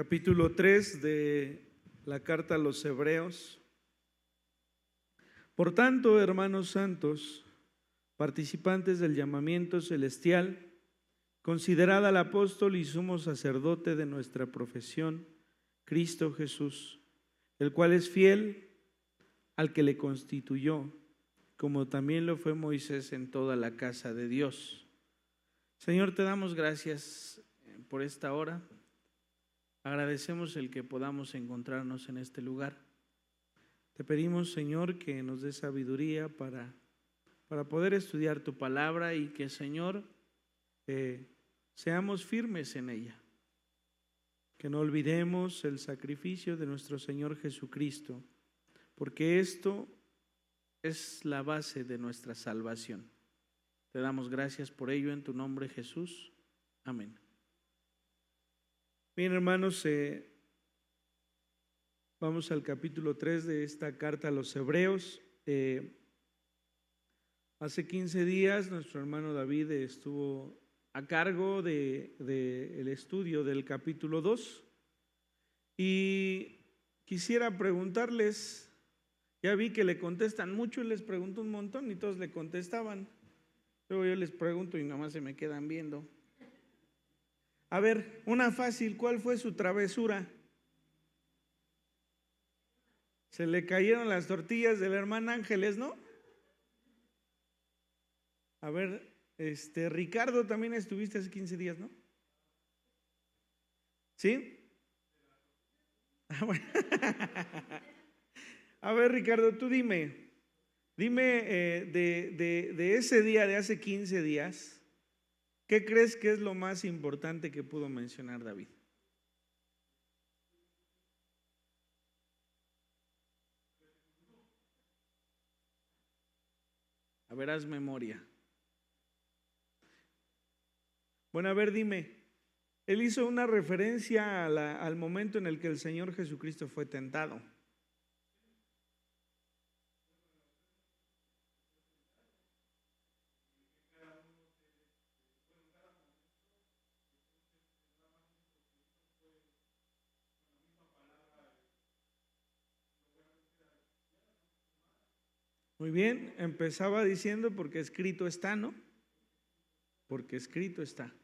Capítulo 3 de la carta a los Hebreos. Por tanto, hermanos santos, participantes del llamamiento celestial, considerad al apóstol y sumo sacerdote de nuestra profesión, Cristo Jesús, el cual es fiel al que le constituyó, como también lo fue Moisés en toda la casa de Dios. Señor, te damos gracias por esta hora. Agradecemos el que podamos encontrarnos en este lugar. Te pedimos, Señor, que nos dé sabiduría para poder estudiar tu palabra y que, Señor, seamos firmes en ella. Que no olvidemos el sacrificio de nuestro Señor Jesucristo, porque esto es la base de nuestra salvación. Te damos gracias por ello en tu nombre, Jesús. Amén. Bien, hermanos, vamos al capítulo 3 de esta carta a los Hebreos. Hace 15 días nuestro hermano David estuvo a cargo del estudio del capítulo 2 y quisiera preguntarles, ya vi que le contestan mucho y les pregunto un montón y todos le contestaban. Luego yo les pregunto y nomás se me quedan viendo. A ver, una fácil, ¿cuál fue su travesura? Se le cayeron las tortillas de la hermana Ángeles, ¿no? A ver, Ricardo, también estuviste hace 15 días, ¿no? ¿Sí? Bueno. A ver, Ricardo, tú dime de ese día, de hace 15 días, ¿qué crees que es lo más importante que pudo mencionar David? A ver, haz memoria. Bueno, a ver, dime. Él hizo una referencia al momento en el que el Señor Jesucristo fue tentado. Muy bien, empezaba diciendo porque escrito está, ¿no? Porque escrito está.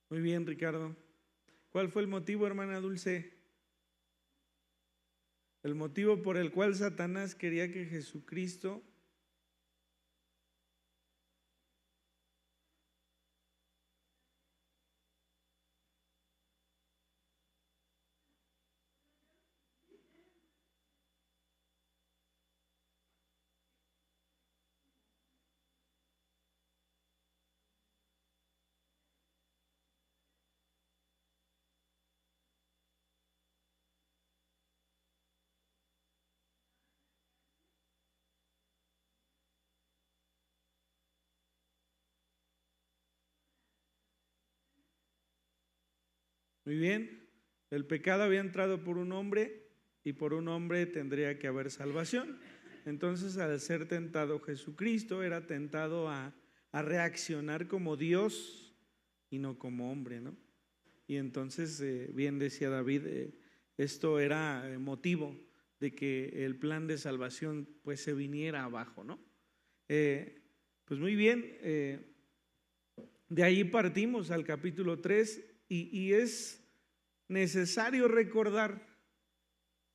Muy bien, Ricardo. ¿Cuál fue el motivo, hermana Dulce? El motivo por el cual Satanás quería que Jesucristo Muy bien, el pecado había entrado por un hombre y por un hombre tendría que haber salvación. Entonces, al ser tentado Jesucristo, era tentado a reaccionar como Dios y no como hombre, ¿no? Y entonces, bien decía David, esto era motivo de que el plan de salvación pues se viniera abajo, ¿no? Pues muy bien, de ahí partimos al capítulo 3 y es necesario recordar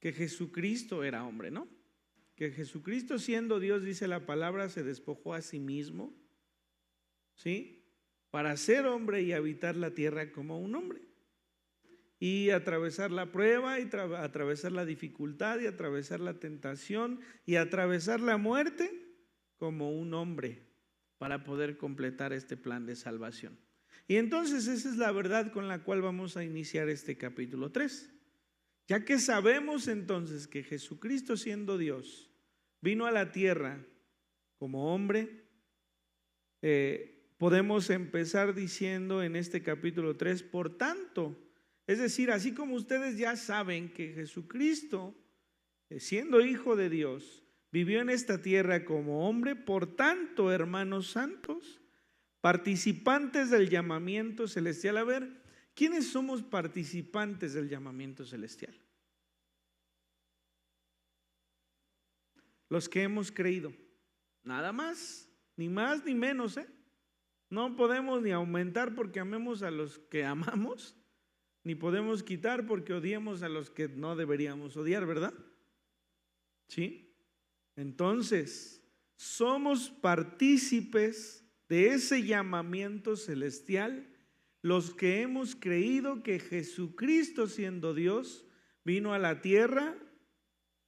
que Jesucristo era hombre, ¿no? Que Jesucristo, siendo Dios, dice la palabra, se despojó a sí mismo, ¿sí? Para ser hombre y habitar la tierra como un hombre y atravesar la prueba y atravesar la dificultad y atravesar la tentación y atravesar la muerte como un hombre para poder completar este plan de salvación. Y entonces esa es la verdad con la cual vamos a iniciar este capítulo 3. Ya que sabemos entonces que Jesucristo, siendo Dios, vino a la tierra como hombre, podemos empezar diciendo en este capítulo 3, por tanto, es decir, así como ustedes ya saben que Jesucristo, siendo hijo de Dios, vivió en esta tierra como hombre. Por tanto, hermanos santos, participantes del llamamiento celestial. A ver, ¿quiénes somos participantes del llamamiento celestial? Los que hemos creído. Nada más ni menos, ¿eh? No podemos ni aumentar porque amemos a los que amamos, ni podemos quitar porque odiemos a los que no deberíamos odiar, ¿verdad? ¿Sí? Entonces, somos partícipes de ese llamamiento celestial, los que hemos creído que Jesucristo, siendo Dios, vino a la tierra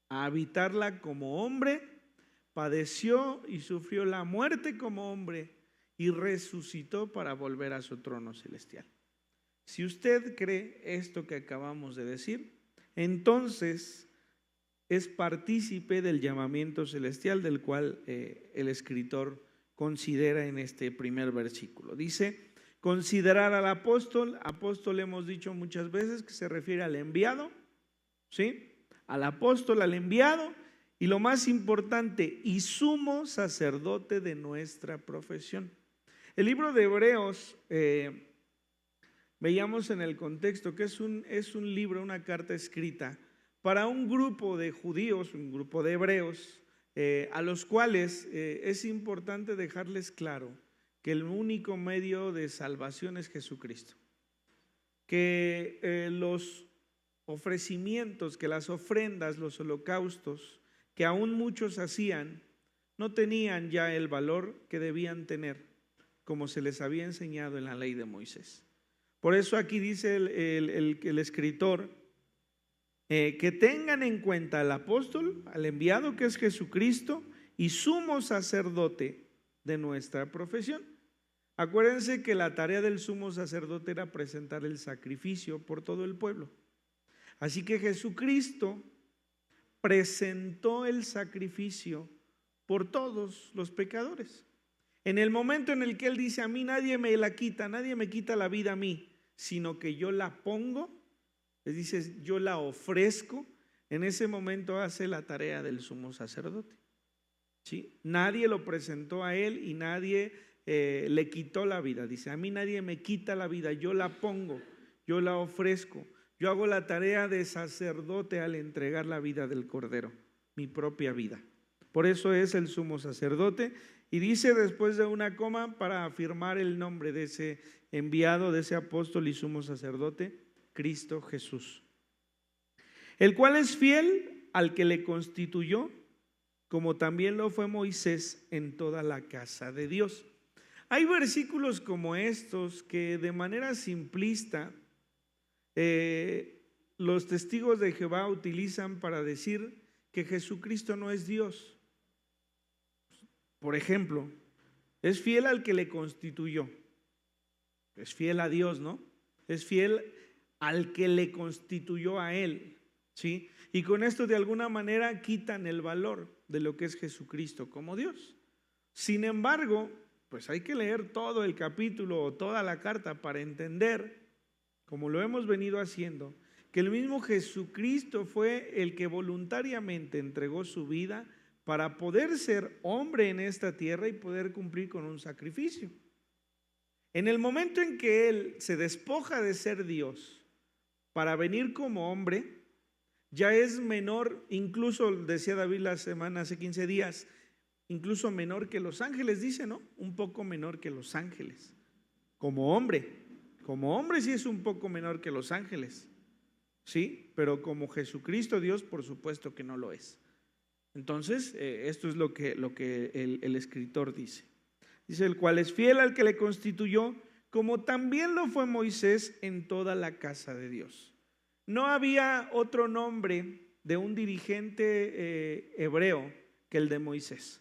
a habitarla como hombre, padeció y sufrió la muerte como hombre y resucitó para volver a su trono celestial. Si usted cree esto que acabamos de decir, entonces es partícipe del llamamiento celestial del cual el escritor considera en este primer versículo. Dice, considerar al apóstol. Apóstol hemos dicho muchas veces que se refiere al enviado, ¿sí? Al apóstol, al enviado, y lo más importante, y sumo sacerdote de nuestra profesión. El libro de Hebreos, veíamos en el contexto que es un libro, una carta escrita para un grupo de judíos, un grupo de hebreos, a los cuales es importante dejarles claro que el único medio de salvación es Jesucristo. Que los ofrecimientos, que las ofrendas, los holocaustos, que aún muchos hacían, no tenían ya el valor que debían tener, como se les había enseñado en la ley de Moisés. Por eso aquí dice el escritor, que tengan en cuenta al apóstol, al enviado que es Jesucristo, y sumo sacerdote de nuestra profesión. Acuérdense que la tarea del sumo sacerdote era presentar el sacrificio por todo el pueblo. Así que Jesucristo presentó el sacrificio por todos los pecadores. En el momento en el que Él dice, a mí nadie me la quita, nadie me quita la vida a mí, sino que yo la pongo, les dice, yo la ofrezco, en ese momento hace la tarea del sumo sacerdote. ¿Sí? Nadie lo presentó a Él y nadie le quitó la vida. Dice, a mí nadie me quita la vida, yo la pongo, yo la ofrezco. Yo hago la tarea de sacerdote al entregar la vida del Cordero, mi propia vida. Por eso es el sumo sacerdote. Y dice después de una coma para afirmar el nombre de ese enviado, de ese apóstol y sumo sacerdote, Cristo Jesús. El cual es fiel al que le constituyó, como también lo fue Moisés en toda la casa de Dios. Hay versículos como estos que de manera simplista los testigos de Jehová utilizan para decir que Jesucristo no es Dios. Por ejemplo, es fiel al que le constituyó. Es fiel a Dios, ¿no? Es fiel al que le constituyó a Él, ¿sí? Y con esto de alguna manera quitan el valor de lo que es Jesucristo como Dios. Sin embargo, pues hay que leer todo el capítulo o toda la carta para entender, como lo hemos venido haciendo, que el mismo Jesucristo fue el que voluntariamente entregó su vida para poder ser hombre en esta tierra y poder cumplir con un sacrificio. En el momento en que Él se despoja de ser Dios para venir como hombre, ya es menor, incluso decía David hace 15 días, incluso menor que los ángeles, dice, ¿no? Un poco menor que los ángeles, como hombre. Como hombre sí es un poco menor que los ángeles, ¿sí? Pero como Jesucristo Dios, por supuesto que no lo es. Entonces, esto es lo que el escritor dice. Dice, el cual es fiel al que le constituyó, como también lo fue Moisés en toda la casa de Dios. No había otro nombre de un dirigente hebreo que el de Moisés.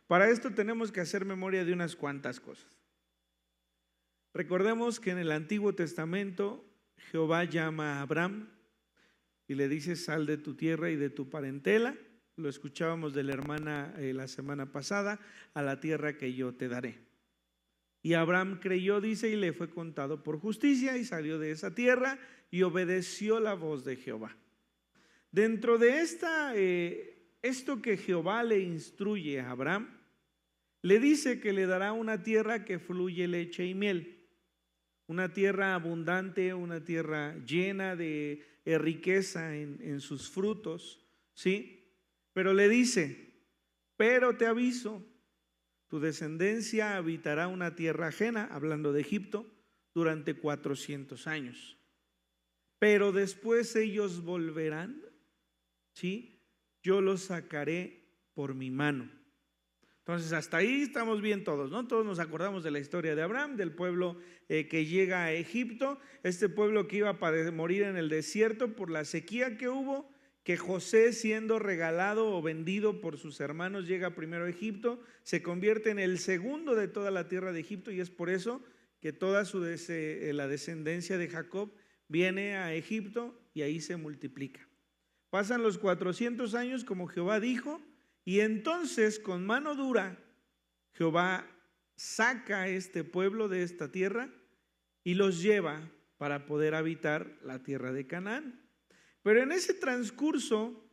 Para esto tenemos que hacer memoria de unas cuantas cosas. Recordemos que en el Antiguo Testamento Jehová llama a Abraham y le dice, sal de tu tierra y de tu parentela. Lo escuchábamos de la hermana la semana pasada, a la tierra que yo te daré. Y Abraham creyó, dice, y le fue contado por justicia y salió de esa tierra y obedeció la voz de Jehová. Dentro de esto que Jehová le instruye a Abraham, le dice que le dará una tierra que fluye leche y miel, una tierra abundante, una tierra llena de riqueza en sus frutos, ¿sí? Pero le dice, pero te aviso, tu descendencia habitará una tierra ajena, hablando de Egipto, durante 400 años. Pero después ellos volverán, ¿sí? Yo los sacaré por mi mano. Entonces hasta ahí estamos bien todos, ¿no? Todos nos acordamos de la historia de Abraham, del pueblo que llega a Egipto, este pueblo que iba a morir en el desierto por la sequía que hubo, que José, siendo regalado o vendido por sus hermanos, llega primero a Egipto, se convierte en el segundo de toda la tierra de Egipto, y es por eso que toda la descendencia de Jacob viene a Egipto y ahí se multiplica. Pasan los 400 años como Jehová dijo, y entonces con mano dura Jehová saca a este pueblo de esta tierra y los lleva para poder habitar la tierra de Canaán. Pero en ese transcurso,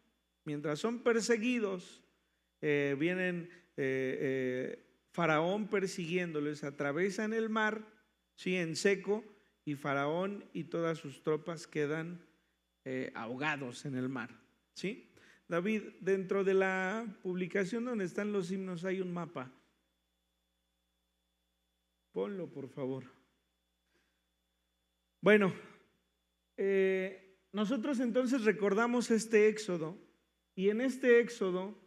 mientras son perseguidos, vienen Faraón persiguiéndoles, atravesan el mar, ¿sí? En seco, y Faraón y todas sus tropas quedan ahogados en el mar, ¿sí? David, dentro de la publicación donde están los himnos hay un mapa. Ponlo, por favor. Bueno, nosotros entonces recordamos este éxodo, y en este éxodo,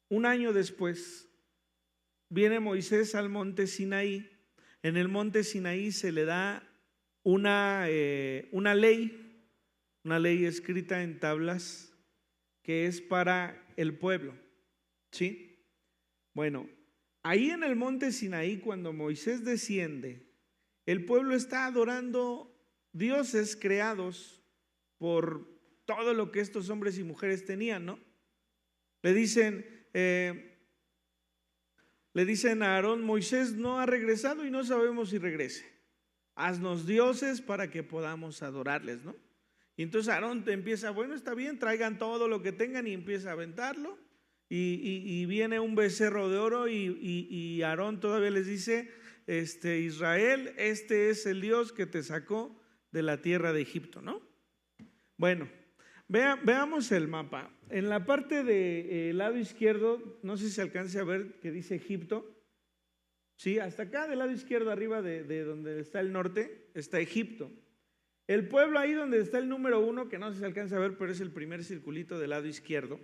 un año después, viene Moisés al monte Sinaí. En el monte Sinaí se le da una ley escrita en tablas que es para el pueblo, ¿sí? Bueno, ahí en el monte Sinaí, cuando Moisés desciende, el pueblo está adorando dioses creados por todo lo que estos hombres y mujeres tenían, ¿no? Le dicen a Aarón, Moisés no ha regresado y no sabemos si regrese. Haznos dioses para que podamos adorarles, ¿no? Y entonces Aarón te empieza, bueno, está bien, traigan todo lo que tengan, y empieza a aventarlo. Y viene un becerro de oro y Aarón todavía les dice, Israel, este es el Dios que te sacó de la tierra de Egipto, ¿no? Bueno, veamos el mapa. En la parte del lado izquierdo, no sé si se alcance a ver que dice Egipto. Sí, hasta acá del lado izquierdo, arriba de donde está el norte, está Egipto. El pueblo ahí donde está el número 1, que no sé si se alcanza a ver, pero es el primer circulito del lado izquierdo.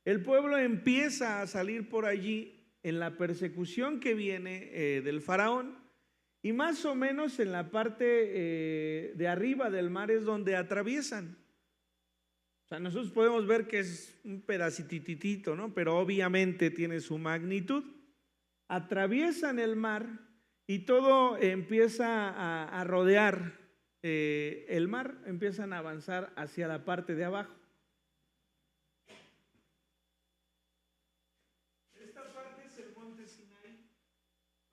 El pueblo empieza a salir por allí en la persecución que viene del faraón, y más o menos en la parte de arriba del mar es donde atraviesan. O sea, nosotros podemos ver que es un pedacititito, ¿no? Pero obviamente tiene su magnitud. Atraviesan el mar y todo empieza a rodear el mar, empiezan a avanzar hacia la parte de abajo. Esta parte es el monte Sinaí.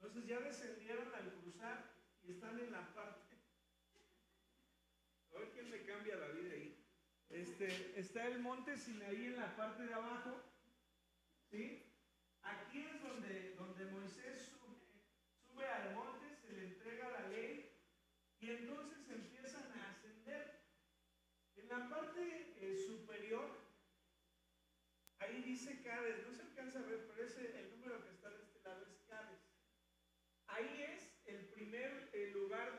Entonces ya descendieron al cruzar y están en la parte. A ver quién me cambia la vida ahí. Está el monte Sinaí en la parte de abajo, ¿sí? Aquí es donde Moisés sube al monte, se le entrega la ley y entonces empiezan a ascender. En la parte superior, ahí dice Cades, no se alcanza a ver, pero el número que está de este lado es Cades. Ahí es el primer lugar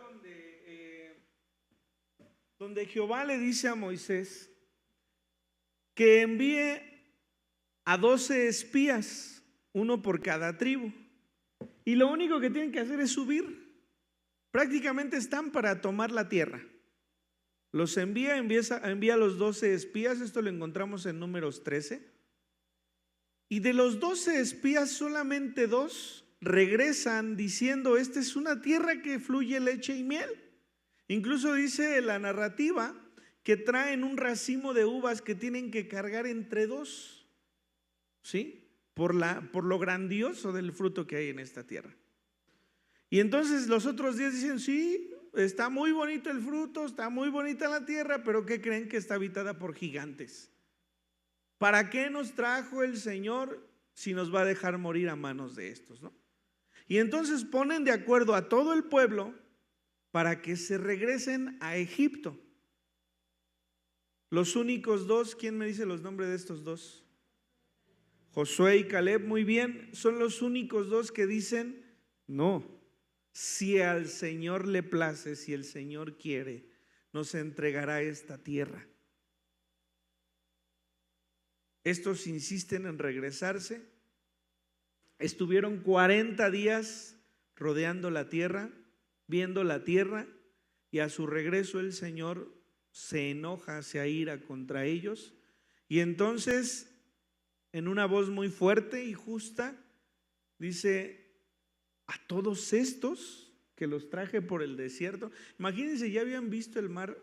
donde Jehová le dice a Moisés que envíe a 12 espías, uno por cada tribu, y lo único que tienen que hacer es subir. Prácticamente están para tomar la tierra. Los envía a los 12 espías, esto lo encontramos en Números 13, y de los 12 espías solamente 2 regresan diciendo, esta es una tierra que fluye leche y miel. Incluso dice la narrativa que traen un racimo de uvas que tienen que cargar entre 2, ¿sí? Por lo grandioso del fruto que hay en esta tierra. Y entonces los otros 10 dicen, sí, está muy bonito el fruto, está muy bonita la tierra, pero ¿qué creen? Que está habitada por gigantes. ¿Para qué nos trajo el Señor si nos va a dejar morir a manos de estos, no? Y entonces ponen de acuerdo a todo el pueblo para que se regresen a Egipto. Los únicos dos, ¿quién me dice los nombres de estos dos? Josué y Caleb, muy bien, son los únicos dos que dicen, no, si al Señor le place, si el Señor quiere, nos entregará esta tierra. Estos insisten en regresarse. Estuvieron 40 días rodeando la tierra, viendo la tierra, y a su regreso el Señor se enoja, se aira contra ellos, y entonces en una voz muy fuerte y justa dice: a todos estos que los traje por el desierto. Imagínense, ya habían visto el mar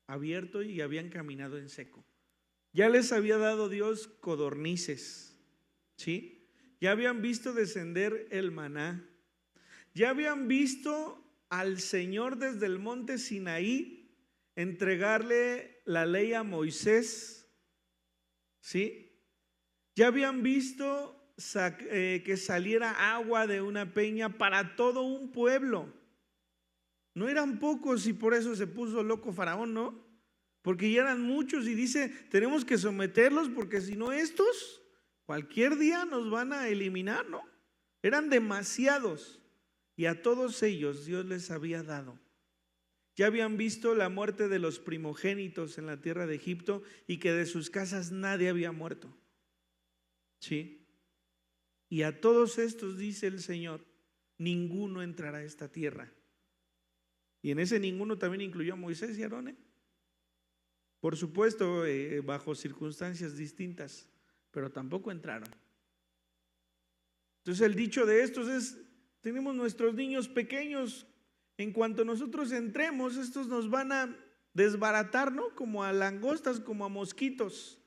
abierto y habían caminado en seco. Ya les había dado Dios codornices, ¿sí? Ya habían visto descender el maná. Ya habían visto al Señor desde el monte Sinaí entregarle la ley a Moisés, ¿sí? Ya habían visto que saliera agua de una peña para todo un pueblo. No eran pocos y por eso se puso loco Faraón, ¿no? Porque ya eran muchos y dice, tenemos que someterlos porque si no estos cualquier día nos van a eliminar, ¿no? Eran demasiados y a todos ellos Dios les había dado. Ya habían visto la muerte de los primogénitos en la tierra de Egipto y que de sus casas nadie había muerto, ¿sí? Y a todos estos dice el Señor, ninguno entrará a esta tierra. Y en ese ninguno también incluyó a Moisés y a Aarón, por supuesto, bajo circunstancias distintas, pero tampoco entraron. Entonces el dicho de estos es, tenemos nuestros niños pequeños, en cuanto nosotros entremos, estos nos van a desbaratar, ¿no? Como a langostas, como a mosquitos.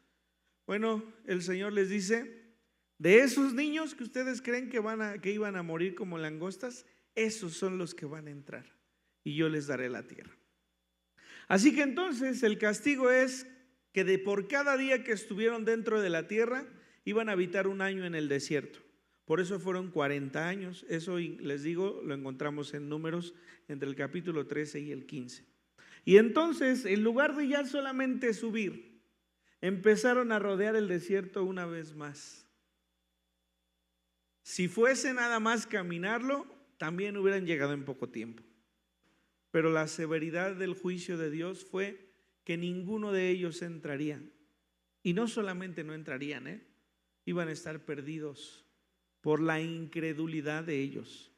Bueno, el Señor les dice, de esos niños que ustedes creen que iban a morir como langostas, esos son los que van a entrar y yo les daré la tierra. Así que entonces el castigo es que por cada día que estuvieron dentro de la tierra iban a habitar un año en el desierto. Por eso fueron 40 años. Eso, les digo, lo encontramos en Números entre el capítulo 13 y el 15. Y entonces, en lugar de ya solamente subir, empezaron a rodear el desierto una vez más. Si fuese nada más caminarlo, también hubieran llegado en poco tiempo. Pero la severidad del juicio de Dios fue que ninguno de ellos entraría. Y no solamente no entrarían, iban a estar perdidos por la incredulidad de ellos.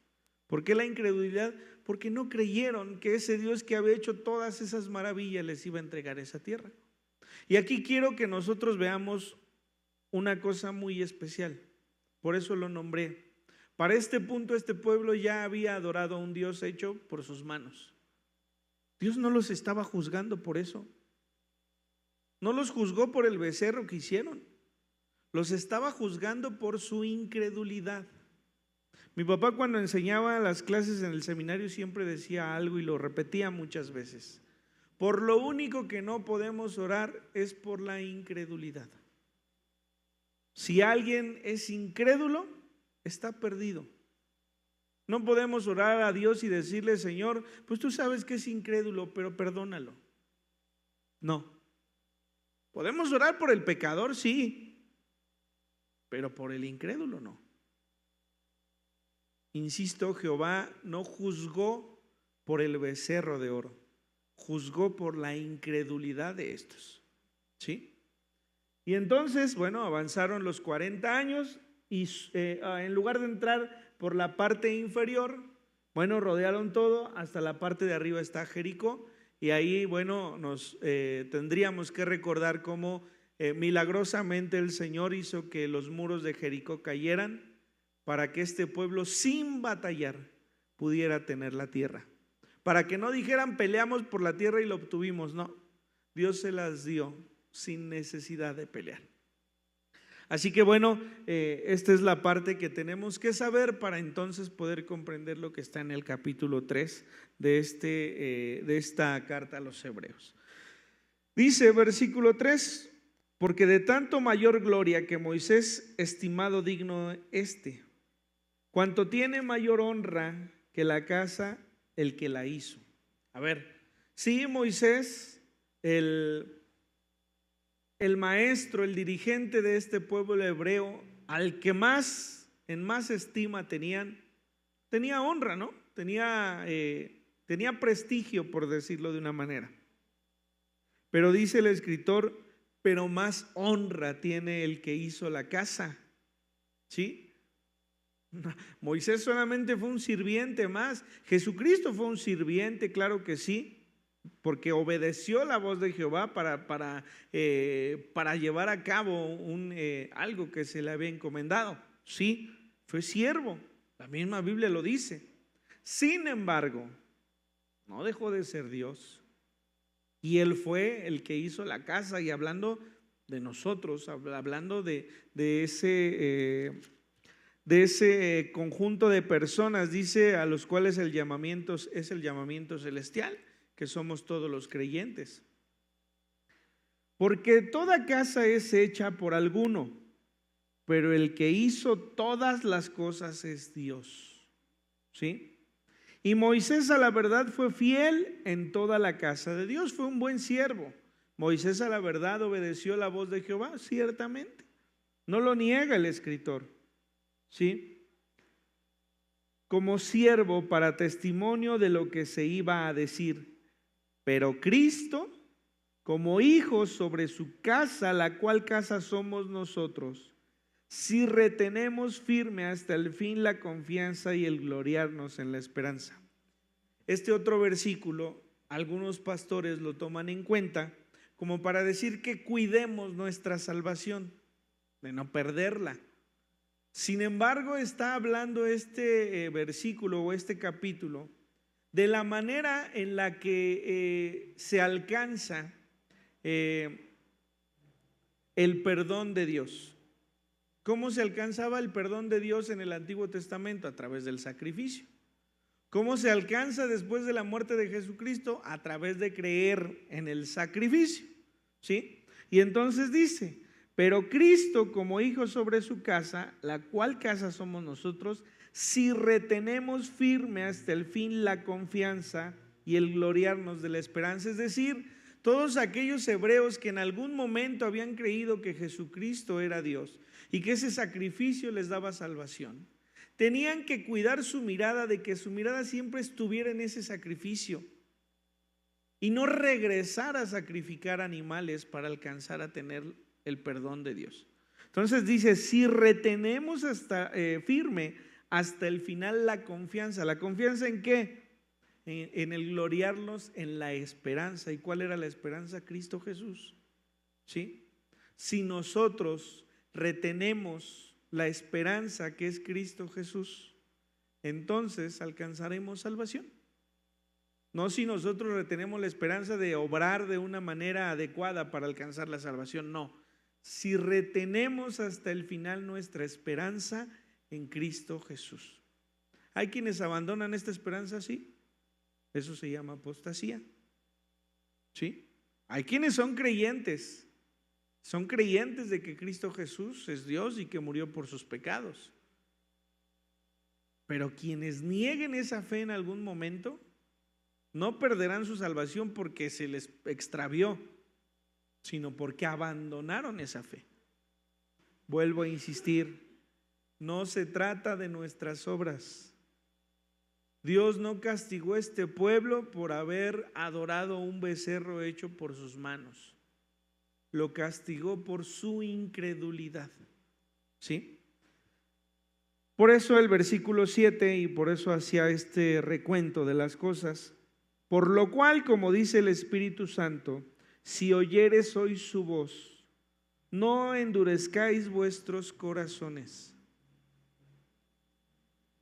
¿Por qué la incredulidad? Porque no creyeron que ese Dios que había hecho todas esas maravillas les iba a entregar esa tierra. Y aquí quiero que nosotros veamos una cosa muy especial. Por eso lo nombré. Para este punto, este pueblo ya había adorado a un Dios hecho por sus manos. Dios no los estaba juzgando por eso. No los juzgó por el becerro que hicieron. Los estaba juzgando por su incredulidad. Mi papá, cuando enseñaba las clases en el seminario, siempre decía algo y lo repetía muchas veces. Por lo único que no podemos orar es por la incredulidad. Si alguien es incrédulo, está perdido. No podemos orar a Dios y decirle, Señor, pues tú sabes que es incrédulo, pero perdónalo. No. Podemos orar por el pecador, sí, pero por el incrédulo no. Insisto, Jehová no juzgó por el becerro de oro, juzgó por la incredulidad de estos, ¿sí? Y entonces, bueno, avanzaron los 40 años y en lugar de entrar por la parte inferior, bueno, rodearon todo, hasta la parte de arriba está Jericó, y ahí, bueno, tendríamos que recordar cómo milagrosamente el Señor hizo que los muros de Jericó cayeran para que este pueblo sin batallar pudiera tener la tierra. Para que no dijeran peleamos por la tierra y lo obtuvimos, no, Dios se las dio sin necesidad de pelear. Así que bueno, esta es la parte que tenemos que saber para entonces poder comprender lo que está en el capítulo 3 de esta carta a los Hebreos. Dice versículo 3, porque de tanto mayor gloria que Moisés estimado digno cuanto tiene mayor honra que la casa el que la hizo. A ver, sí, Moisés, el maestro, el dirigente de este pueblo hebreo, al que en más estima tenía honra, ¿no? Tenía prestigio, por decirlo de una manera. Pero dice el escritor, pero más honra tiene el que hizo la casa. ¿Sí? Moisés solamente fue un sirviente más. Jesucristo fue un sirviente, claro que sí, porque obedeció la voz de Jehová para llevar a cabo algo que se le había encomendado. Sí, fue siervo, la misma Biblia lo dice. Sin embargo, no dejó de ser Dios. Y Él fue el que hizo la casa. Y hablando de nosotros, hablando de ese conjunto de personas, dice, a los cuales el llamamiento es el llamamiento celestial, que somos todos los creyentes. Porque toda casa es hecha por alguno, pero el que hizo todas las cosas es Dios. ¿Sí? Y Moisés a la verdad fue fiel en toda la casa de Dios, fue un buen siervo. Moisés a la verdad obedeció la voz de Jehová, ciertamente. No lo niega el escritor. ¿Sí? Como siervo para testimonio de lo que se iba a decir. Pero Cristo, como hijo sobre su casa, la cual casa somos nosotros, si retenemos firme hasta el fin la confianza y el gloriarnos en la esperanza. Este otro versículo, algunos pastores lo toman en cuenta como para decir que cuidemos nuestra salvación, de no perderla. Sin embargo, está hablando este versículo o este capítulo de la manera en la que se alcanza el perdón de Dios. ¿Cómo se alcanzaba el perdón de Dios en el Antiguo Testamento? A través del sacrificio. ¿Cómo se alcanza después de la muerte de Jesucristo? A través de creer en el sacrificio. ¿Sí? Y entonces dice, pero Cristo como hijo sobre su casa, la cual casa somos nosotros, si retenemos firme hasta el fin la confianza y el gloriarnos de la esperanza. Es decir, todos aquellos hebreos que en algún momento habían creído que Jesucristo era Dios y que ese sacrificio les daba salvación, tenían que cuidar su mirada, de que su mirada siempre estuviera en ese sacrificio y no regresar a sacrificar animales para alcanzar a tener el perdón de Dios. Entonces dice, si retenemos firme hasta el final la confianza. ¿La confianza en qué? En el gloriarnos en la esperanza. ¿Y cuál era la esperanza? Cristo Jesús. ¿Sí? Si nosotros retenemos la esperanza que es Cristo Jesús, entonces alcanzaremos salvación. No si nosotros retenemos la esperanza de obrar de una manera adecuada para alcanzar la salvación, no. Si retenemos hasta el final nuestra esperanza en Cristo Jesús. Hay quienes abandonan esta esperanza, sí. Eso se llama apostasía. ¿Sí? Hay quienes son creyentes de que Cristo Jesús es Dios y que murió por sus pecados. Pero quienes nieguen esa fe en algún momento, no perderán su salvación porque se les extravió, sino porque abandonaron esa fe. Vuelvo a insistir, no se trata de nuestras obras. Dios no castigó a este pueblo por haber adorado un becerro hecho por sus manos. Lo castigó por su incredulidad. ¿Sí? Por eso el versículo 7, y por eso hacía este recuento de las cosas. Por lo cual, como dice el Espíritu Santo, si oyeres hoy su voz, no endurezcáis vuestros corazones.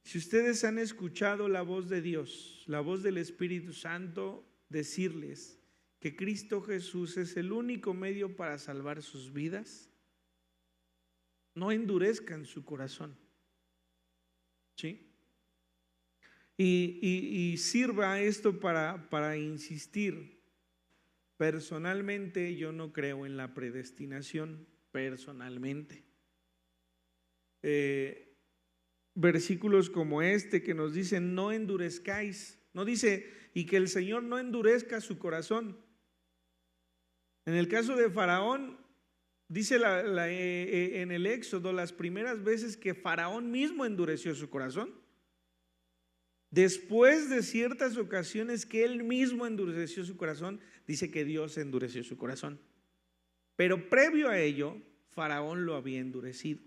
Si ustedes han escuchado la voz de Dios, la voz del Espíritu Santo, decirles que Cristo Jesús es el único medio para salvar sus vidas, no endurezcan su corazón. ¿Sí? Y sirva esto para insistir. Personalmente yo no creo en la predestinación, personalmente. Versículos como este que nos dicen no endurezcáis, no dice y que el Señor no endurezca su corazón. En el caso de Faraón, dice en el Éxodo las primeras veces que Faraón mismo endureció su corazón. Después de ciertas ocasiones que él mismo endureció su corazón, dice que Dios endureció su corazón. Pero previo a ello, Faraón lo había endurecido.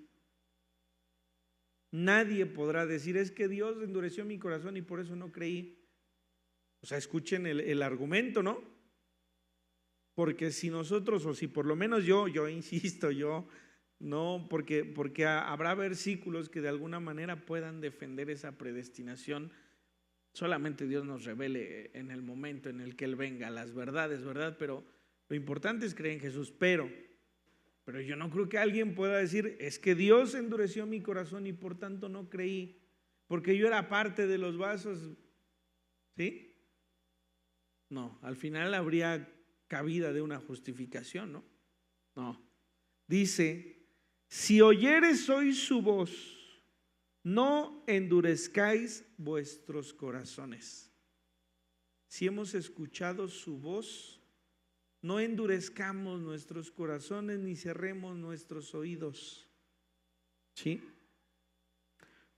Nadie podrá decir, es que Dios endureció mi corazón y por eso no creí. O sea, escuchen el argumento, ¿no? Porque si nosotros, o si por lo menos yo insisto, no, porque habrá versículos que de alguna manera puedan defender esa predestinación. Solamente Dios nos revele en el momento en el que Él venga las verdades, ¿verdad? Pero lo importante es creer en Jesús. Pero yo no creo que alguien pueda decir, es que Dios endureció mi corazón y por tanto no creí, porque yo era parte de los vasos. ¿Sí? No, al final habría cabida de una justificación, ¿no? No. Dice, si oyeres hoy su voz, no endurezcáis vuestros corazones. Si hemos escuchado su voz, no endurezcamos nuestros corazones ni cerremos nuestros oídos. ¿Sí?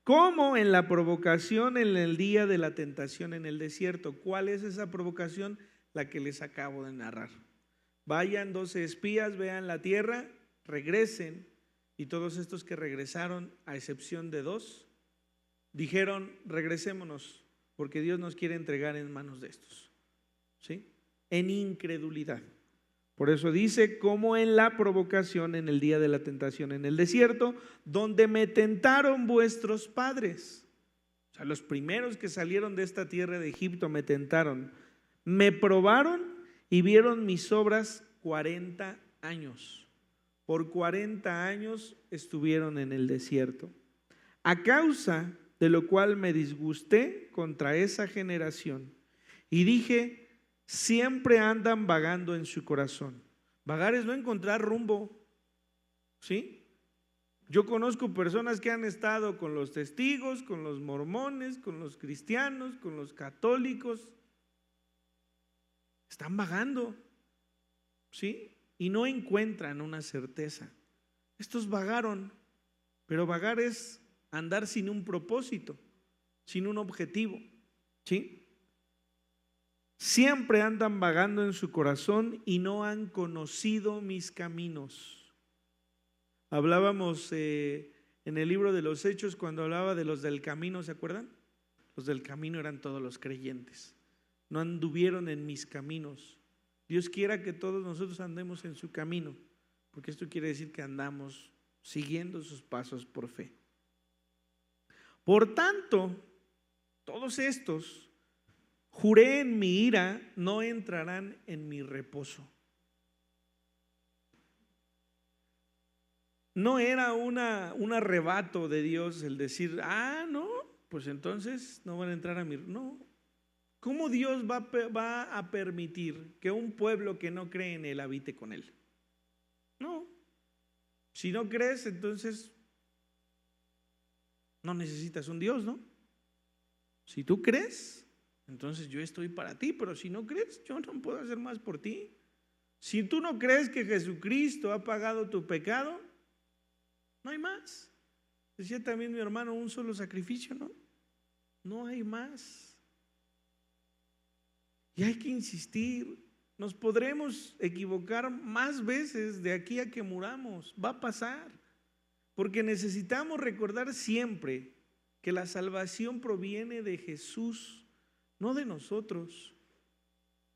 Como en la provocación en el día de la tentación en el desierto. ¿Cuál es esa provocación? La que les acabo de narrar. Vayan 12 espías, vean la tierra, regresen. Y todos estos que regresaron, a excepción de 2, dijeron, regresémonos, porque Dios nos quiere entregar en manos de estos. ¿Sí? En incredulidad. Por eso dice, como en la provocación en el día de la tentación en el desierto, donde me tentaron vuestros padres. O sea, los primeros que salieron de esta tierra de Egipto me tentaron. Me probaron y vieron mis obras 40 años. Por 40 años estuvieron en el desierto. A causa de lo cual me disgusté contra esa generación y dije, siempre andan vagando en su corazón. Vagar es no encontrar rumbo. ¿Sí? Yo conozco personas que han estado con los testigos, con los mormones, con los cristianos, con los católicos. Están vagando. ¿Sí? Y no encuentran una certeza. Estos vagaron, pero vagar es andar sin un propósito, sin un objetivo. ¿Sí? Siempre andan vagando en su corazón y no han conocido mis caminos. Hablábamos en el libro de los Hechos cuando hablaba de los del camino, ¿se acuerdan? Los del camino eran todos los creyentes. No anduvieron en mis caminos. Dios quiera que todos nosotros andemos en su camino, porque esto quiere decir que andamos siguiendo sus pasos por fe. Por tanto, todos estos, juré en mi ira, no entrarán en mi reposo. No era un arrebato de Dios el decir, no, pues entonces no van a entrar a mi... No. ¿Cómo Dios va a permitir que un pueblo que no cree en Él habite con Él? No. Si no crees, entonces no necesitas un Dios, ¿no? Si tú crees, entonces yo estoy para ti, pero si no crees, yo no puedo hacer más por ti. Si tú no crees que Jesucristo ha pagado tu pecado, no hay más. Decía también mi hermano, un solo sacrificio, ¿no? No hay más. Y hay que insistir. Nos podremos equivocar más veces de aquí a que muramos. Va a pasar. Porque necesitamos recordar siempre que la salvación proviene de Jesús, no de nosotros.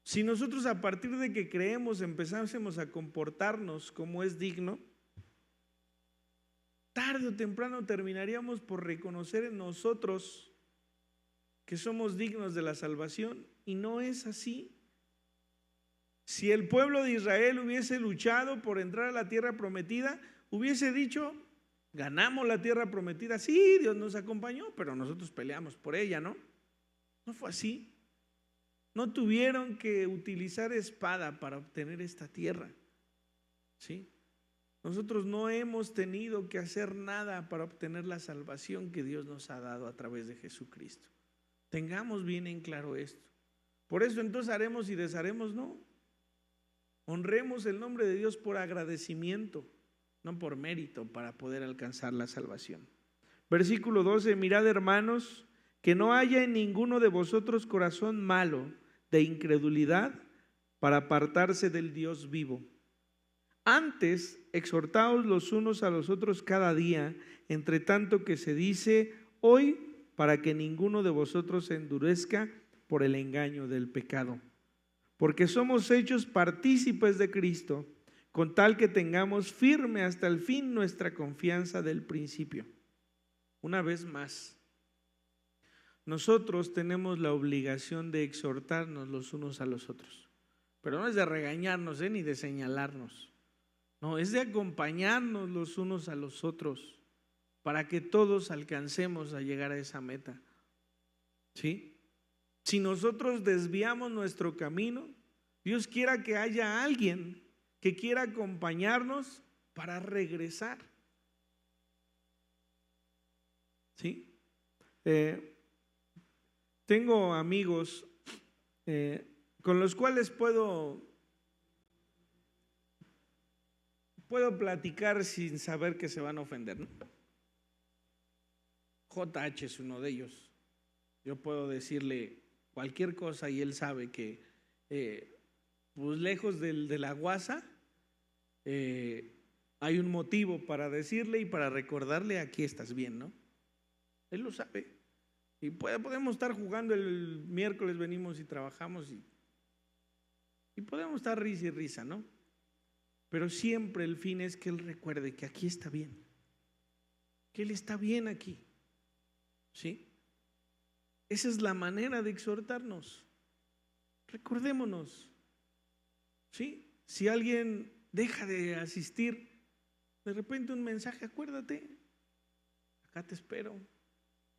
Si nosotros a partir de que creemos empezásemos a comportarnos como es digno, tarde o temprano terminaríamos por reconocer en nosotros que somos dignos de la salvación, y no es así. Si el pueblo de Israel hubiese luchado por entrar a la tierra prometida, hubiese dicho, Ganamos la tierra prometida, sí, Dios nos acompañó, pero nosotros peleamos por ella, ¿no? No fue así. No tuvieron que utilizar espada para obtener esta tierra, ¿sí? Nosotros no hemos tenido que hacer nada para obtener la salvación que Dios nos ha dado a través de Jesucristo. Tengamos bien en claro esto. Por eso entonces haremos y desharemos, no. Honremos el nombre de Dios por agradecimiento, no por mérito, para poder alcanzar la salvación. Versículo 12, mirad hermanos, que no haya en ninguno de vosotros corazón malo de incredulidad para apartarse del Dios vivo. Antes, exhortaos los unos a los otros cada día, entre tanto que se dice hoy, para que ninguno de vosotros se endurezca por el engaño del pecado. Porque somos hechos partícipes de Cristo, con tal que tengamos firme hasta el fin nuestra confianza del principio. Una vez más, nosotros tenemos la obligación de exhortarnos los unos a los otros, pero no es de regañarnos, ni de señalarnos. No, es de acompañarnos los unos a los otros para que todos alcancemos a llegar a esa meta. ¿Sí? Si nosotros desviamos nuestro camino, Dios quiera que haya alguien que quiera acompañarnos para regresar. ¿Sí? Tengo amigos con los cuales puedo platicar sin saber que se van a ofender, ¿no? JH es uno de ellos. Yo puedo decirle cualquier cosa y él sabe que pues lejos de la guasa hay un motivo para decirle y para recordarle: aquí estás bien, ¿no? Él lo sabe. Y podemos estar jugando el miércoles, venimos y trabajamos y podemos estar risa y risa, ¿no? Pero siempre el fin es que él recuerde que aquí está bien, que él está bien aquí, ¿sí? Esa es la manera de exhortarnos. Recordémonos, ¿sí? Si alguien deja de asistir, de repente un mensaje: acuérdate, acá te espero,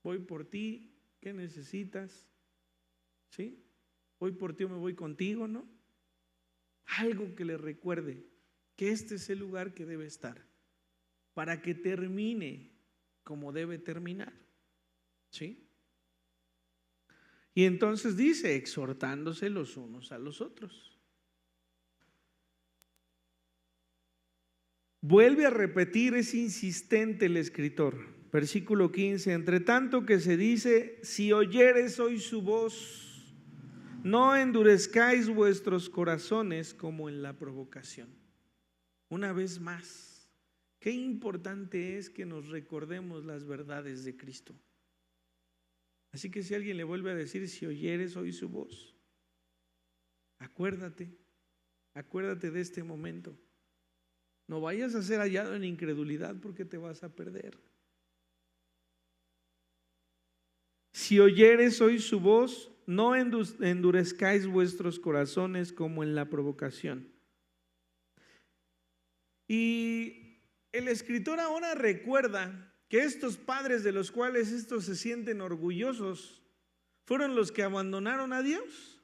voy por ti, ¿qué necesitas? ¿Sí? Voy por ti o me voy contigo, ¿no? Algo que le recuerde que este es el lugar que debe estar para que termine como debe terminar, ¿sí? Y entonces dice, exhortándose los unos a los otros. Vuelve a repetir, es insistente el escritor. Versículo 15, entre tanto que se dice, si oyeres hoy su voz, no endurezcáis vuestros corazones como en la provocación. Una vez más, qué importante es que nos recordemos las verdades de Cristo. Así que si alguien le vuelve a decir, si oyeres hoy su voz, acuérdate de este momento. No vayas a ser hallado en incredulidad porque te vas a perder. Si oyeres hoy su voz, no endurezcáis vuestros corazones como en la provocación. Y el escritor ahora recuerda que estos padres de los cuales estos se sienten orgullosos fueron los que abandonaron a Dios.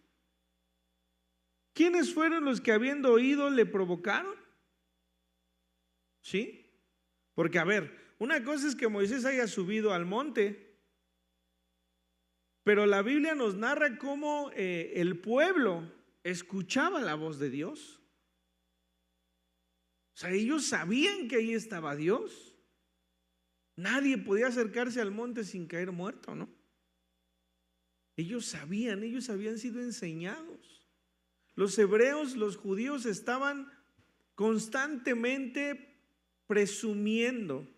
¿Quiénes fueron los que habiendo oído le provocaron? ¿Sí? Porque a ver, una cosa es que Moisés haya subido al monte, pero la Biblia nos narra cómo el pueblo escuchaba la voz de Dios. O sea, ellos sabían que ahí estaba Dios. Nadie podía acercarse al monte sin caer muerto, ¿no? Ellos sabían, ellos habían sido enseñados. Los hebreos, los judíos estaban constantemente presumiendo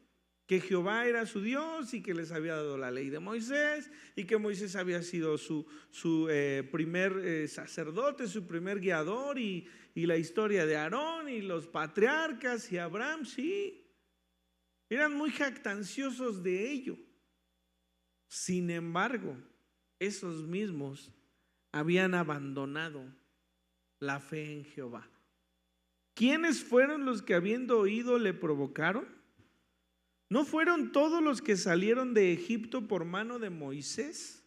que Jehová era su Dios y que les había dado la ley de Moisés y que Moisés había sido su primer sacerdote, su primer guiador y la historia de Aarón y los patriarcas y Abraham, sí. Eran muy jactanciosos de ello. Sin embargo, esos mismos habían abandonado la fe en Jehová. ¿Quiénes fueron los que habiendo oído le provocaron? ¿No fueron todos los que salieron de Egipto por mano de Moisés?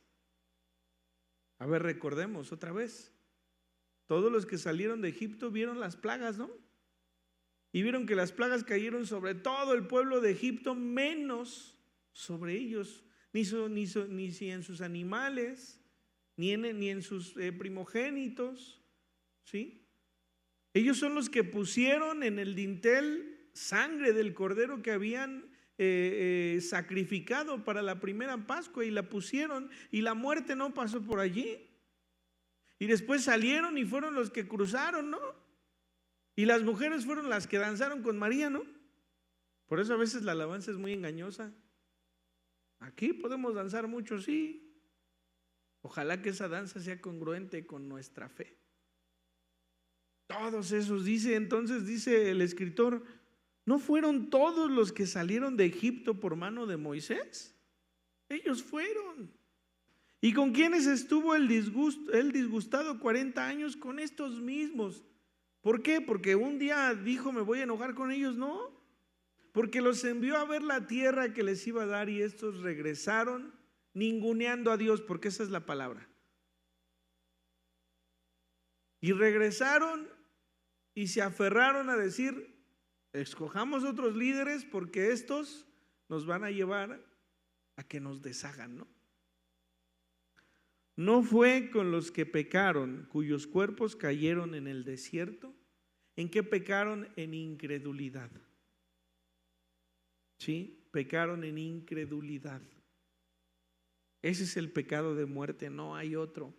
A ver, recordemos otra vez. Todos los que salieron de Egipto vieron las plagas, ¿no? Y vieron que las plagas cayeron sobre todo el pueblo de Egipto, menos sobre ellos, ni en sus animales, ni en sus primogénitos, ¿sí? Ellos son los que pusieron en el dintel sangre del cordero que habían sacrificado para la primera Pascua, y la pusieron, y la muerte no pasó por allí. Y después salieron y fueron los que cruzaron, ¿no? Y las mujeres fueron las que danzaron con María, ¿no? Por eso a veces la alabanza es muy engañosa. Aquí podemos danzar mucho, sí. Ojalá que esa danza sea congruente con nuestra fe. Todos esos, dice el escritor, ¿no fueron todos los que salieron de Egipto por mano de Moisés? Ellos fueron. ¿Y con quiénes estuvo el disgustado 40 años? Con estos mismos. ¿Por qué? Porque un día dijo, me voy a enojar con ellos. No, porque los envió a ver la tierra que les iba a dar, y estos regresaron ninguneando a Dios, porque esa es la palabra. Y regresaron y se aferraron a decir, escojamos otros líderes porque estos nos van a llevar a que nos deshagan, ¿no? ¿No fue con los que pecaron, cuyos cuerpos cayeron en el desierto? ¿En qué pecaron? En incredulidad. ¿Sí? Pecaron en incredulidad. Ese es el pecado de muerte, no hay otro.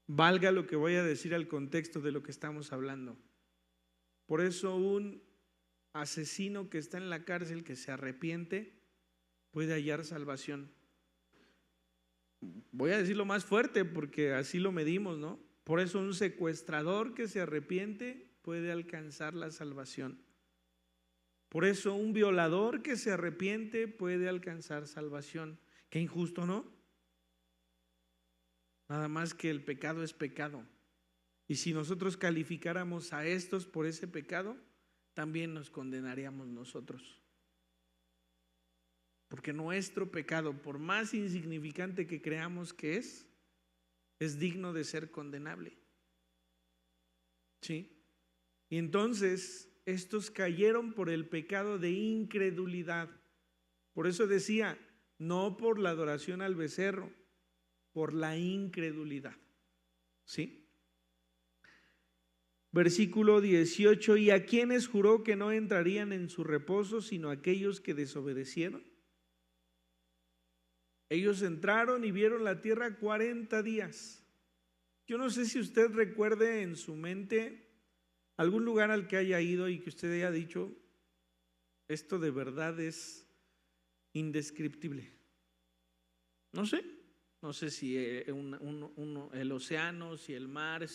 Valga lo que voy a decir al contexto de lo que estamos hablando. Por eso un asesino que está en la cárcel, que se arrepiente, puede hallar salvación. Voy a decirlo más fuerte porque así lo medimos, ¿no? Por eso un secuestrador que se arrepiente puede alcanzar la salvación. Por eso un violador que se arrepiente puede alcanzar salvación. Qué injusto, ¿no? Nada más que el pecado es pecado. Y si nosotros calificáramos a estos por ese pecado, también nos condenaríamos nosotros. Porque nuestro pecado, por más insignificante que creamos que es digno de ser condenable. ¿Sí? Y entonces estos cayeron por el pecado de incredulidad. Por eso decía, no por la adoración al becerro, por la incredulidad. ¿Sí? Versículo 18, ¿y a quiénes juró que no entrarían en su reposo sino aquellos que desobedecieron? Ellos entraron y vieron la tierra 40 días. Yo no sé si usted recuerde en su mente algún lugar al que haya ido y que usted haya dicho, esto de verdad es indescriptible. No sé si el océano, si el mar,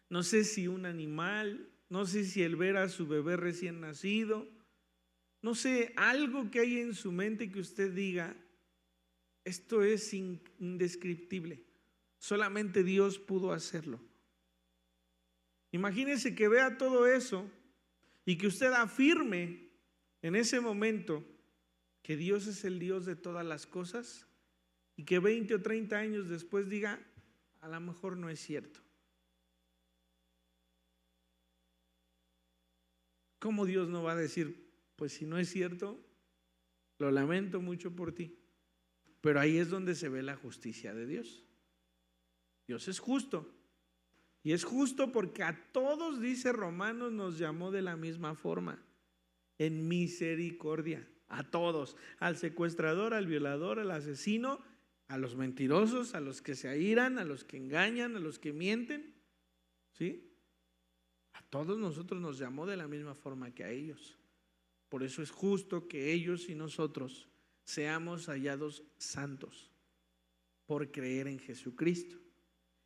no sé si un animal, no sé si el ver a su bebé recién nacido, no sé, algo que hay en su mente que usted diga, esto es indescriptible, solamente Dios pudo hacerlo. Imagínese que vea todo eso y que usted afirme en ese momento que Dios es el Dios de todas las cosas, y que 20 o 30 años después diga, a lo mejor no es cierto. ¿Cómo Dios no va a decir, pues si no es cierto, lo lamento mucho por ti? Pero ahí es donde se ve la justicia de Dios. Dios es justo. Y es justo porque a todos, dice Romanos, nos llamó de la misma forma, en misericordia. A todos, al secuestrador, al violador, al asesino, a los mentirosos, a los que se airan, a los que engañan, a los que mienten. ¿Sí? A todos nosotros nos llamó de la misma forma que a ellos. Por eso es justo que ellos y nosotros seamos hallados santos por creer en Jesucristo.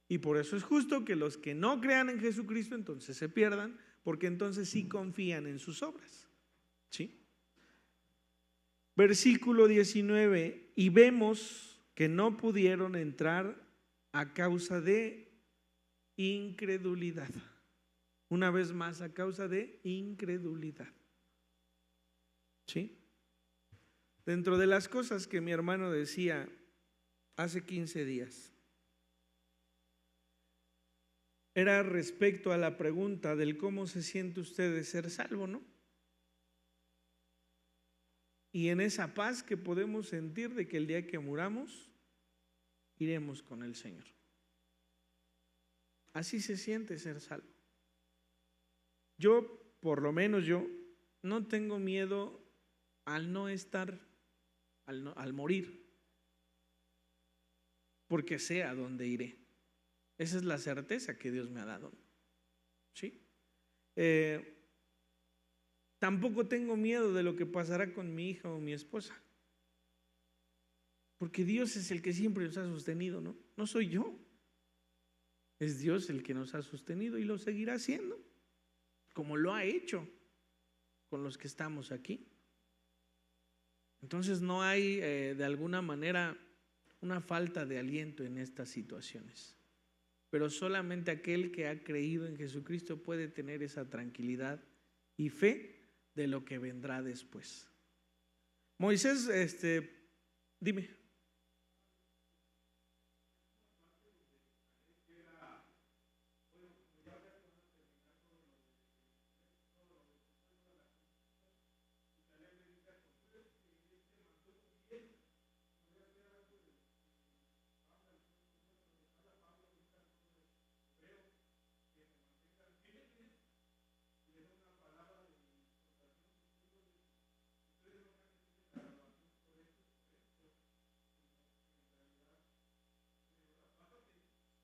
Y por eso es justo que los que no crean en Jesucristo entonces se pierdan, porque entonces sí confían en sus obras. ¿Sí? Versículo 19, y vemos que no pudieron entrar a causa de incredulidad. Una vez más, a causa de incredulidad. ¿Sí? Dentro de las cosas que mi hermano decía hace 15 días, era respecto a la pregunta del cómo se siente usted de ser salvo, ¿no? Y en esa paz que podemos sentir de que el día que muramos, iremos con el Señor. Así se siente ser salvo. Yo, por lo menos yo, no tengo miedo al no estar, al morir, porque sé a dónde iré. Esa es la certeza que Dios me ha dado. ¿Sí? Tampoco tengo miedo de lo que pasará con mi hija o mi esposa, porque Dios es el que siempre nos ha sostenido, ¿no? No soy yo. Es Dios el que nos ha sostenido y lo seguirá haciendo, como lo ha hecho con los que estamos aquí. Entonces no hay de alguna manera una falta de aliento en estas situaciones, pero solamente aquel que ha creído en Jesucristo puede tener esa tranquilidad y fe de lo que vendrá después. Moisés, dime.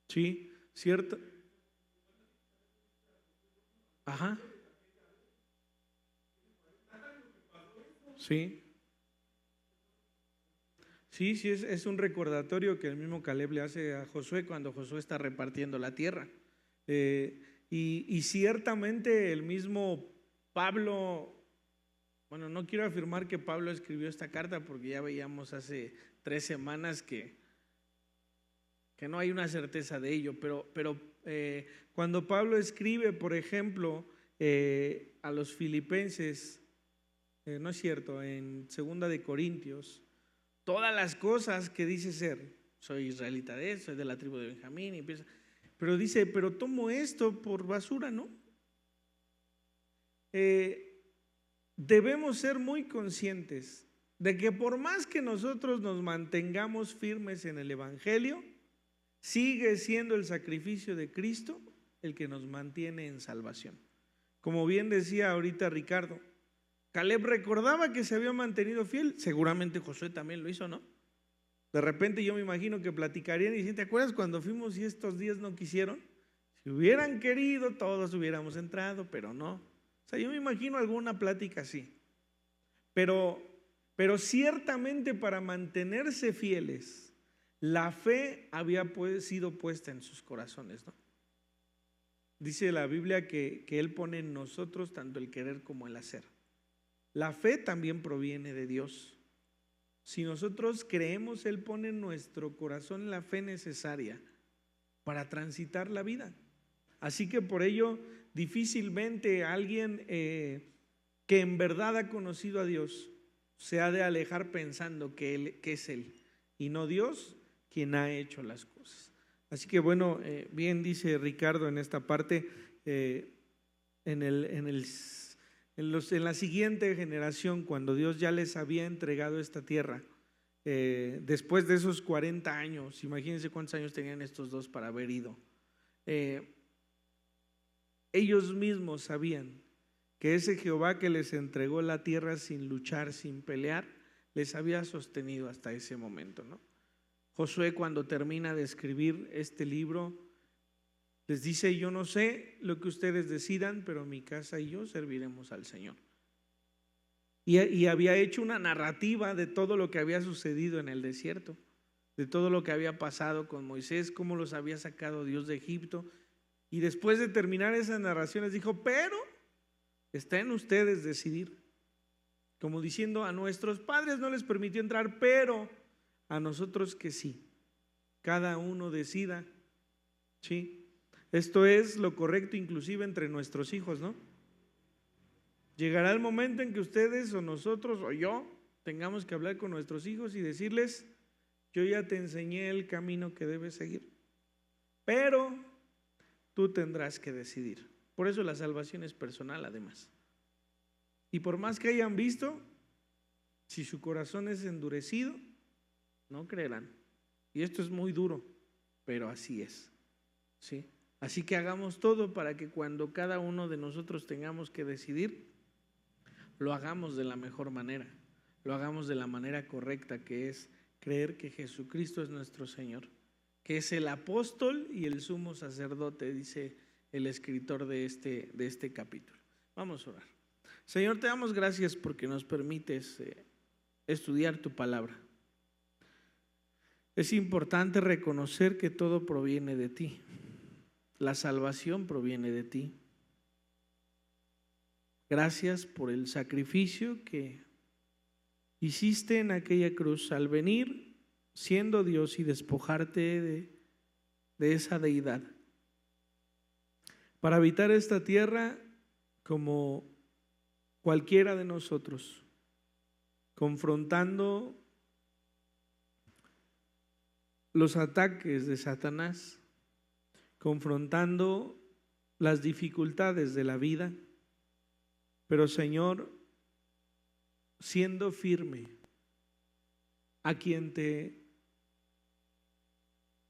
Sí, cierto. Ajá. Sí. Sí, sí, es un recordatorio que el mismo Caleb le hace a Josué cuando Josué está repartiendo la tierra. Y ciertamente el mismo Pablo, bueno, no quiero afirmar que Pablo escribió esta carta porque ya veíamos hace 3 semanas que no hay una certeza de ello, pero cuando Pablo escribe, por ejemplo, a los filipenses, no es cierto, en 2 Corintios, todas las cosas que dice ser, soy israelita de eso, soy de la tribu de Benjamín, y empieza, pero dice, pero tomo esto por basura, ¿no? Debemos ser muy conscientes de que por más que nosotros nos mantengamos firmes en el Evangelio, sigue siendo el sacrificio de Cristo el que nos mantiene en salvación. Como bien decía ahorita Ricardo, Caleb recordaba que se había mantenido fiel, seguramente Josué también lo hizo, ¿no? De repente yo me imagino que platicarían y dicen, ¿te acuerdas cuando fuimos y estos días no quisieron? Si hubieran querido, todos hubiéramos entrado, pero no. O sea, yo me imagino alguna plática así. Pero ciertamente para mantenerse fieles, la fe había sido puesta en sus corazones, ¿no? Dice la Biblia que Él pone en nosotros tanto el querer como el hacer. La fe también proviene de Dios. Si nosotros creemos, Él pone en nuestro corazón la fe necesaria para transitar la vida. Así que por ello, difícilmente alguien que en verdad ha conocido a Dios se ha de alejar pensando que es Él y no Dios quien ha hecho las cosas. Así que bueno, bien dice Ricardo en esta parte, en la siguiente generación, cuando Dios ya les había entregado esta tierra, después de esos 40 años, imagínense cuántos años tenían estos dos para haber ido, ellos mismos sabían que ese Jehová que les entregó la tierra sin luchar, sin pelear, les había sostenido hasta ese momento, ¿no? Josué, cuando termina de escribir este libro, les dice, yo no sé lo que ustedes decidan, pero mi casa y yo serviremos al Señor. Y había hecho una narrativa de todo lo que había sucedido en el desierto, de todo lo que había pasado con Moisés, cómo los había sacado Dios de Egipto. Y después de terminar esas narraciones dijo, pero está en ustedes decidir. Como diciendo, a nuestros padres no les permitió entrar, pero a nosotros que sí. Cada uno decida, ¿sí? Esto es lo correcto inclusive entre nuestros hijos, ¿no? Llegará el momento en que ustedes o nosotros o yo tengamos que hablar con nuestros hijos y decirles: yo ya te enseñé el camino que debes seguir, pero tú tendrás que decidir. Por eso la salvación es personal, además. Y por más que hayan visto, si su corazón es endurecido, no creerán. Y esto es muy duro, pero así es, ¿sí? Así que hagamos todo para que cuando cada uno de nosotros tengamos que decidir, lo hagamos de la mejor manera, lo hagamos de la manera correcta, que es creer que Jesucristo es nuestro Señor, que es el apóstol y el sumo sacerdote, dice el escritor de este capítulo. Vamos a orar. Señor, te damos gracias porque nos permites estudiar tu palabra. Es importante reconocer que todo proviene de ti. La salvación proviene de ti. Gracias por el sacrificio que hiciste en aquella cruz al venir siendo Dios y despojarte de esa deidad para habitar esta tierra como cualquiera de nosotros, confrontando los ataques de Satanás, confrontando las dificultades de la vida, pero Señor, siendo firme a quien te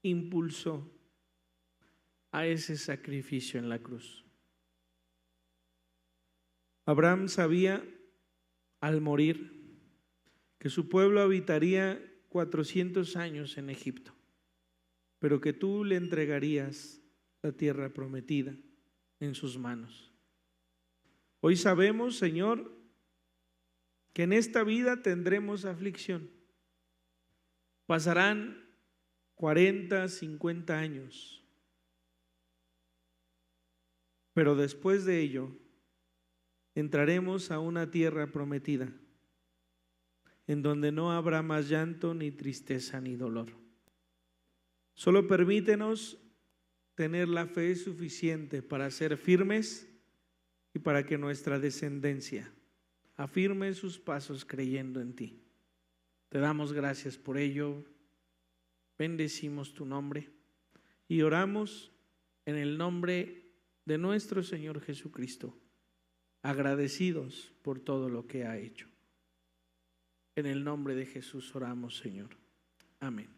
impulsó a ese sacrificio en la cruz. Abraham sabía al morir que su pueblo habitaría 400 años en Egipto, pero que tú le entregarías la tierra prometida en sus manos. Hoy sabemos, Señor, que en esta vida tendremos aflicción. Pasarán 40, 50 años, pero después de ello entraremos a una tierra prometida, en donde no habrá más llanto, ni tristeza, ni dolor. Solo permítenos tener la fe suficiente para ser firmes y para que nuestra descendencia afirme sus pasos creyendo en ti. Te damos gracias por ello, bendecimos tu nombre y oramos en el nombre de nuestro Señor Jesucristo, agradecidos por todo lo que ha hecho. En el nombre de Jesús oramos, Señor. Amén.